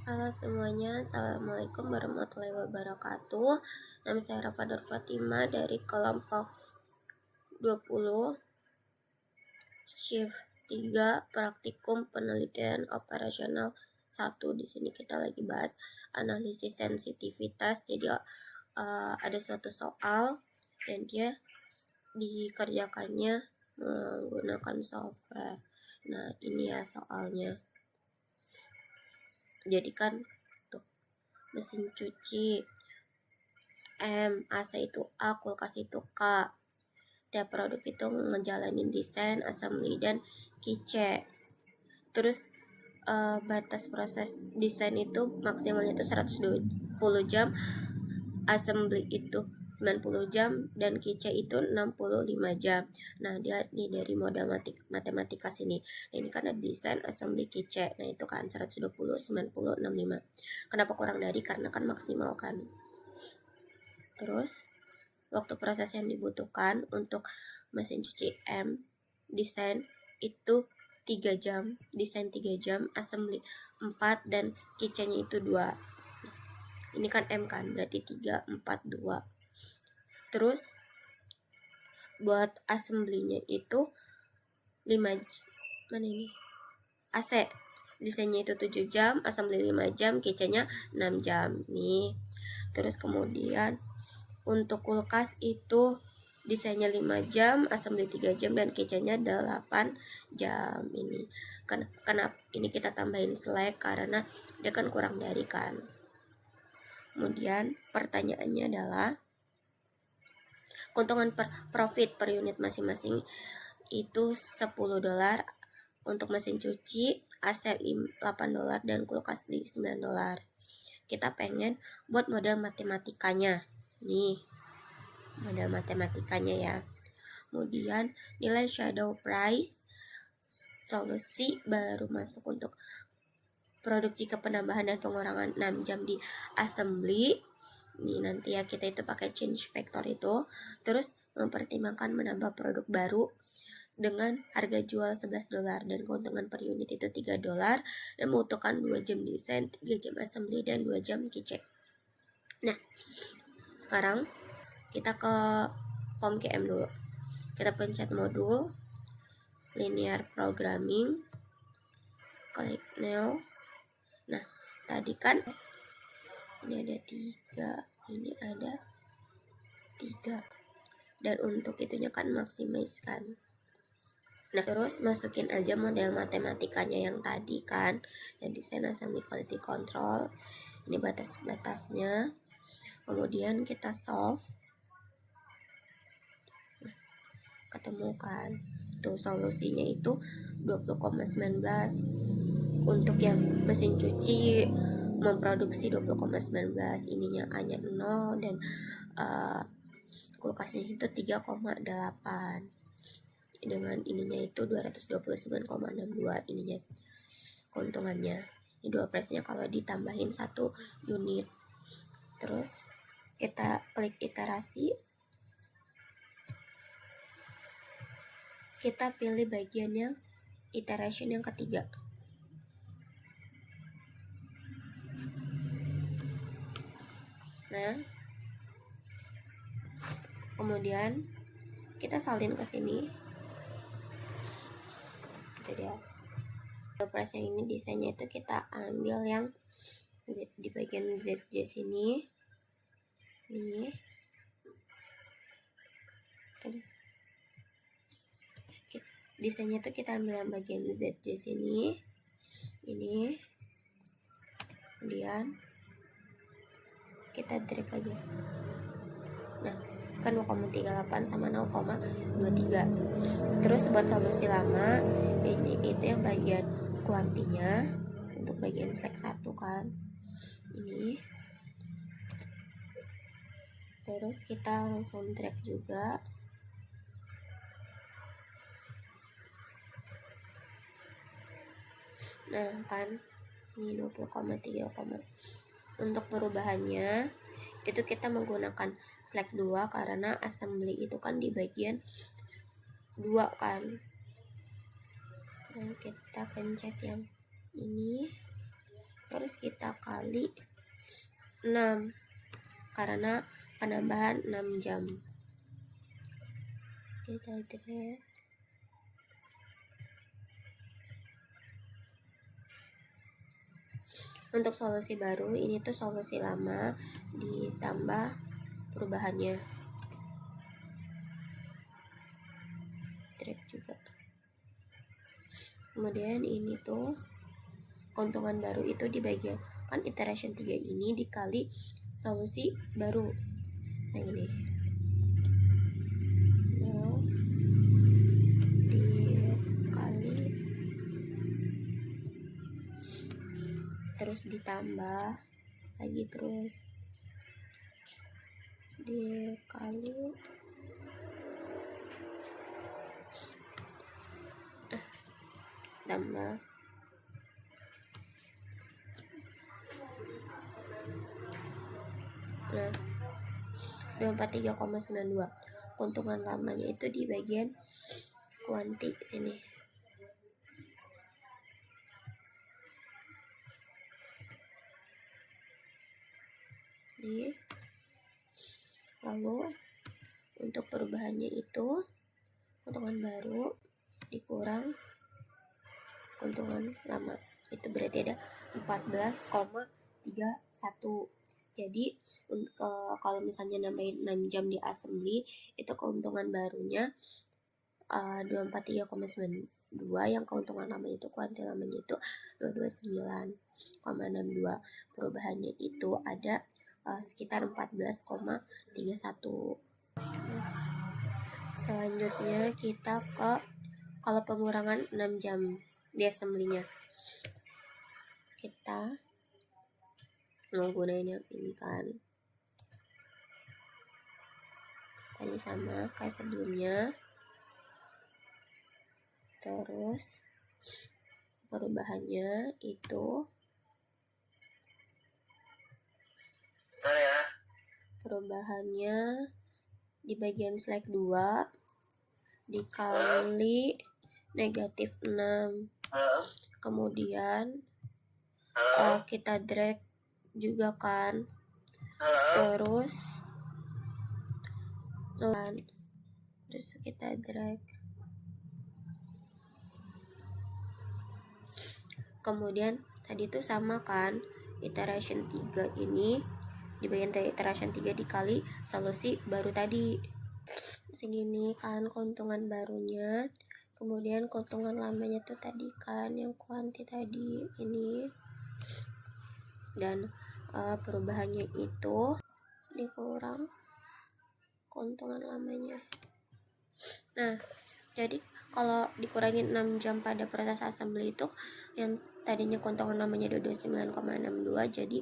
Halo semuanya, Assalamualaikum warahmatullahi wabarakatuh. Nama saya Rafa Nur Fatima dari kelompok 20 Shift 3 Praktikum Penelitian Operasional 1. Di sini kita lagi bahas analisis sensitivitas. Jadi ada suatu soal dan dia dikerjakannya menggunakan software. Nah, ini ya soalnya. Jadi kan tuh mesin cuci M, AC itu A, kulkas itu K. Tiap produk itu ngejalanin desain, assembly, dan kice. Terus batas proses desain itu maksimalnya itu 120 jam, assembly itu 90 jam, dan kice itu 65 jam. Nah, dia dari modal matematika sini. Ini kan ada desain, assembly, kice. Nah, itu kan 120, 90, 65. Kenapa kurang dari? Karena kan maksimal kan. Terus waktu proses yang dibutuhkan untuk mesin cuci M desain itu 3 jam, desain 3 jam, assembly 4, dan kicenya itu 2. Ini kan M kan, berarti 3, 4, 2. Terus buat assembly-nya itu 5 mana ini? AC desainnya itu 7 jam, assembly 5 jam, kicenya 6 jam nih. Terus kemudian untuk kulkas itu desainnya 5 jam, assembly 3 jam, dan kicanya 8 jam. Ini kenapa ini kita tambahin slack karena dia kan kurang dari kan. Kemudian pertanyaannya adalah keuntungan profit per unit masing-masing itu $10 untuk mesin cuci, AC $8, dan kulkas $9. Kita pengen buat model matematikanya. Nih, model matematikanya ya. Kemudian nilai shadow price, solusi baru masuk untuk produk jika penambahan dan pengurangan 6 jam di assembly. Ini nanti ya kita itu pakai change factor itu. Terus mempertimbangkan menambah produk baru dengan harga jual $11 dan keuntungan per unit itu $3 dan membutuhkan 2 jam desain, 3 jam assembly, dan 2 jam kice. Nah, sekarang kita ke POM-KM dulu. Kita pencet modul linear programming, klik new. Nah, tadi kan ini ada 3, ini ada 3, dan untuk itunya kan maximize kan. Nah, terus masukin aja model matematikanya yang tadi kan, yang desain, assembly, quality control. Ini batas-batasnya. Kemudian kita solve. Nah, ketemu kan. Tuh solusinya itu 20,19. Untuk yang mesin cuci memproduksi 20,19, ininya A-nya 0, dan kulkasnya itu 3,8. dengan ininya itu 229,62 ininya keuntungannya. Ini dua price-nya kalau ditambahin 1 unit. Terus kita klik iterasi. Kita pilih bagian yang iteration yang ketiga. Nah, kemudian kita salin ke sini. Itu dia. Price yang ini desainnya itu kita ambil yang Z, di bagian ZJ sini. Nih. Desainnya itu kita ambil yang bagian ZJ sini. Ini. Kemudian kita drag aja. Nah, kan 2,38 sama 0,23. Terus buat solusi lama, ini itu yang bagian kuantinya untuk bagian slack 1 kan. Ini. Terus kita langsung drag juga. Nah, kan ini 20,3. Untuk perubahannya itu kita menggunakan slack 2 karena assembly itu kan di bagian 2 kan. Nah, kita pencet yang ini. terus kita kali 6 karena penambahan 6 jam. Kita drag. Untuk solusi baru, ini tuh solusi lama ditambah perubahannya. Drag juga. Kemudian ini tuh keuntungan baru itu di bagian kan iteration 3 ini dikali solusi baru. Nah ini. Nah, dikali terus ditambah lagi terus dikali tambah nah 243,92. Keuntungan lamanya itu di bagian kuanti sini. Lalu untuk perubahannya itu keuntungan baru dikurang keuntungan lama, itu berarti ada 14,31. Jadi kalau misalnya nambahin 6 jam di assembly itu keuntungan barunya 243,92, yang keuntungan lama itu kuanti lamanya itu 229,62. Perubahannya itu ada sekitar 14,31. Selanjutnya kita ke kalau pengurangan 6 jam di assembly-nya. Kita menggunakan yang ini kan. Tadi sama kayak sebelumnya. Terus perubahannya itu di bagian select 2 dikali negatif 6. Kemudian kita drag juga kan. Terus kita drag. Kemudian tadi itu sama kan, iteration 3 ini di bagian iteration 3 dikali solusi baru tadi. Segini kan keuntungan barunya. Kemudian keuntungan lamanya tuh tadi kan yang kuanti tadi ini. Dan perubahannya itu dikurang keuntungan lamanya. Nah, jadi kalau dikurangin 6 jam pada proses assembly itu yang tadinya keuntungan lamanya 229,62, jadi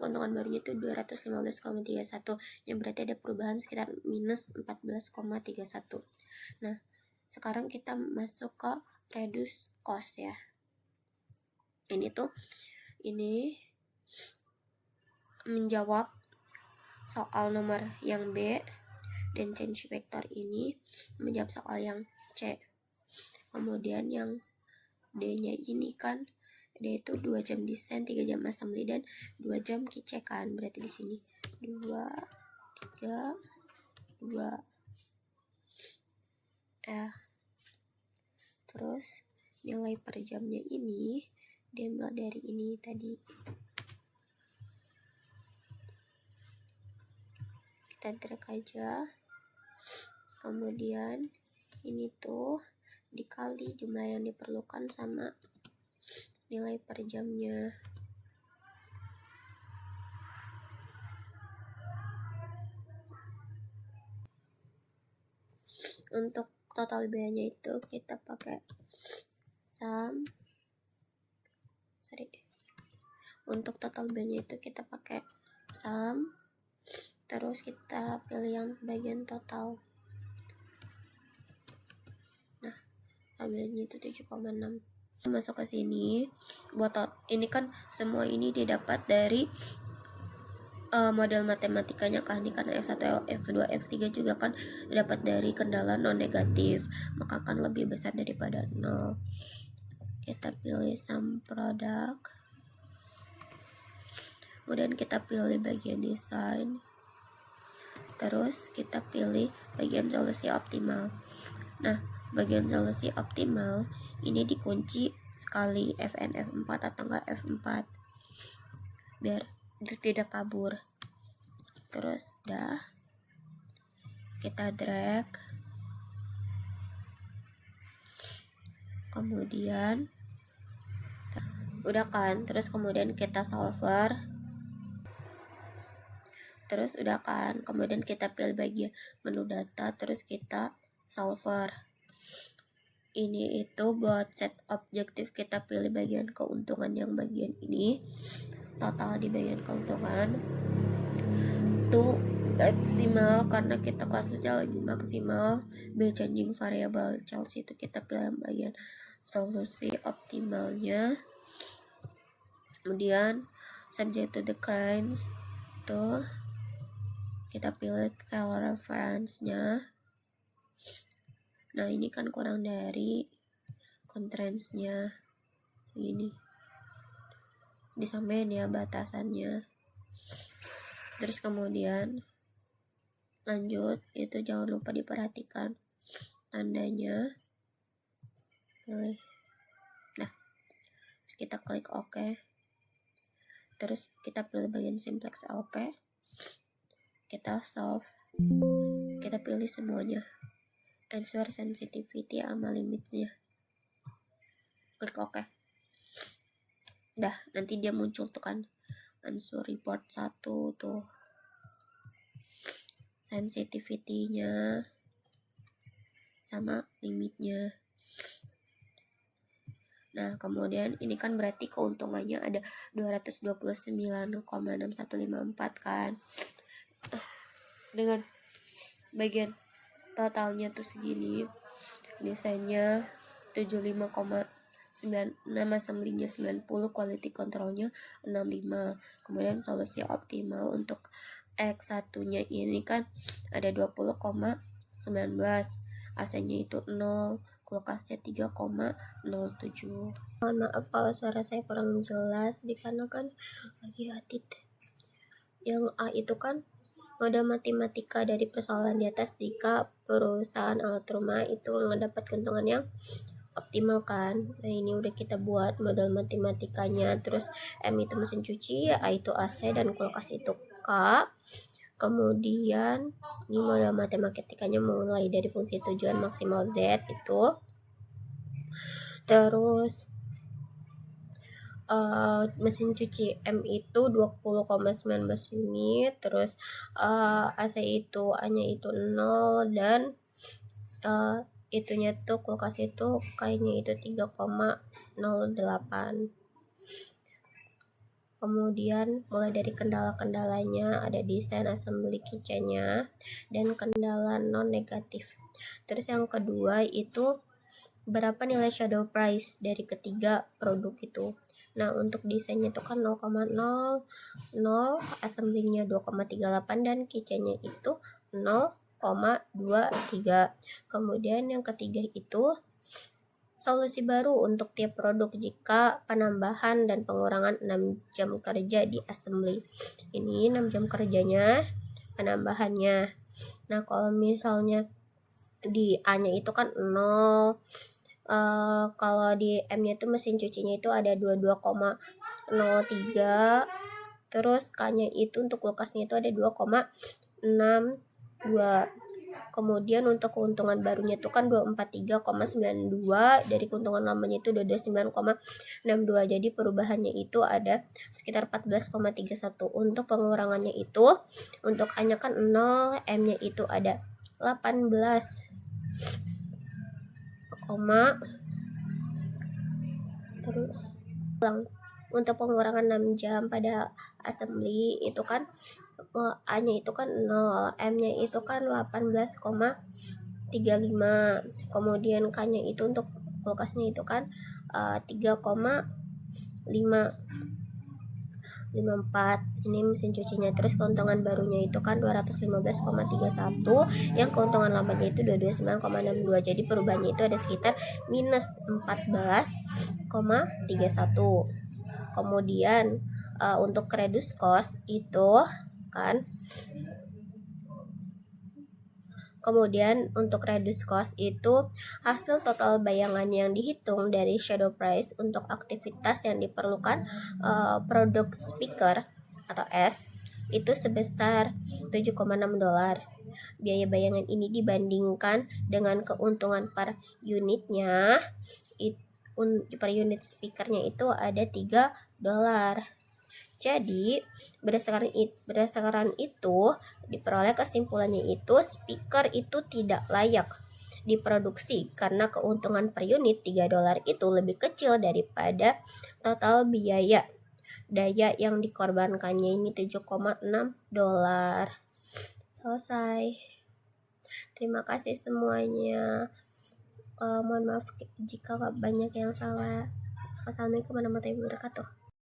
keuntungan barunya itu 215,31, yang berarti ada perubahan sekitar minus 14,31. Nah, sekarang kita masuk ke reduce cost ya. Ini menjawab soal nomor yang B, dan change vector ini menjawab soal yang C. Kemudian yang D-nya ini kan, D itu 2 jam desain, 3 jam assembly, dan 2 jam keycheck kan. Berarti di sini 2, 3, 2. Terus nilai per jamnya ini diambil dari ini tadi. Kita drag aja. Kemudian ini tuh dikali jumlah yang diperlukan sama nilai per jamnya. Untuk total biayanya itu kita pakai sum. Untuk total biayanya itu kita pakai sum. Terus kita pilih yang bagian total. Nah, biayanya itu 7,6. Masuk ke sini. Buat ini kan semua ini didapat dari model matematikanya kan, ini kan X1, X2, X3 juga kan dapat dari kendala non negatif, maka akan lebih besar daripada 0. Kita pilih sum product. kemudian kita pilih bagian desain, terus kita pilih bagian solusi optimal. Nah, bagian solusi optimal ini dikunci sekali Fn F4 atau enggak F4 biar tidak kabur. Terus kita drag, kemudian udah kan, terus kemudian kita solver, terus udah kan, kemudian kita pilih bagian menu data, terus kita solver. Ini itu buat set objektif, kita pilih bagian keuntungan yang bagian ini, total di bagian keuntungan tuh maksimal karena kita kasusnya lagi maksimal. By changing variable Chelsea itu kita pilih bagian solusi optimalnya, kemudian subject to the crimes tuh kita pilih color reference-nya. Nah, ini kan kurang dari constraints-nya segini, disamain ya batasannya. Terus kemudian lanjut, itu jangan lupa diperhatikan tandanya, pilih. Nah, terus kita klik OK, terus kita pilih bagian simplex LP, kita solve, kita pilih semuanya, answer sensitivity sama limitnya, klik OK. Udah, nanti dia muncul tuh kan answer report 1 tuh sensitivity-nya sama limitnya. Nah, kemudian ini kan berarti keuntungannya ada 229,6154 kan. Dengan bagian totalnya tuh segini, desainnya 75,96, assembly-nya 90, quality control-nya 65. Kemudian solusi optimal untuk X1-nya ini kan ada 20,19, AC-nya itu 0, kulkasnya 3,07. Mohon maaf kalau suara saya kurang jelas dikarenakan lagi hatit. Yang A itu kan modal matematika dari persoalan di atas, jika perusahaan alat rumah itu mendapat keuntungan yang optimal kan. Nah, ini udah kita buat modal matematikanya. Terus M itu mesin cuci, A itu AC, dan kulkas itu K. Kemudian ini modal matematikanya mulai dari fungsi tujuan maksimal Z itu. Terus mesin cuci M itu 20,19 unit, terus AC itu A-nya itu 0, dan itunya tuh kulkas itu kayaknya itu 3,08. Kemudian mulai dari kendala-kendalanya ada desain assembly kitchen-nya dan kendala non negatif. Terus yang kedua itu berapa nilai shadow price dari ketiga produk itu. Nah, untuk desainnya itu kan 0,00, assembly-nya 2,38, dan kitchen-nya itu 0,23. Kemudian yang ketiga itu solusi baru untuk tiap produk jika penambahan dan pengurangan 6 jam kerja di assembly. Ini 6 jam kerjanya, penambahannya. Nah, kalau misalnya di A-nya itu kan 0, kalau di M-nya itu mesin cucinya itu ada 22,03, terus K-nya itu untuk kulkasnya itu ada 2,62. Kemudian untuk keuntungan barunya itu kan 243,92, dari keuntungan lamanya itu 29,62. Jadi perubahannya itu ada sekitar 14,31. Untuk pengurangannya itu untuk A-nya kan 0, M-nya itu ada 18, terus untuk pengurangan 6 jam pada assembly itu kan A-nya itu kan 0, M-nya itu kan 18,35. Kemudian K-nya itu untuk kulkasnya itu kan 3,554. Ini mesin cucinya. Terus keuntungan barunya itu kan 215,31, yang keuntungan lamanya itu 229,62. Jadi perubahannya itu ada sekitar minus 14,31. Kemudian untuk reduce cost itu kan. Kemudian untuk reduce cost itu hasil total bayangan yang dihitung dari shadow price untuk aktivitas yang diperlukan produk speaker atau S itu sebesar $7,6. Biaya bayangan ini dibandingkan dengan keuntungan per unitnya, per unit speakernya itu ada $3. Jadi berdasarkan itu diperoleh kesimpulannya itu speaker itu tidak layak diproduksi karena keuntungan per unit $3 itu lebih kecil daripada total biaya daya yang dikorbankannya ini $7,6. Selesai. Terima kasih semuanya. Mohon maaf jika banyak yang salah. Wassalamualaikum warahmatullahi wabarakatuh.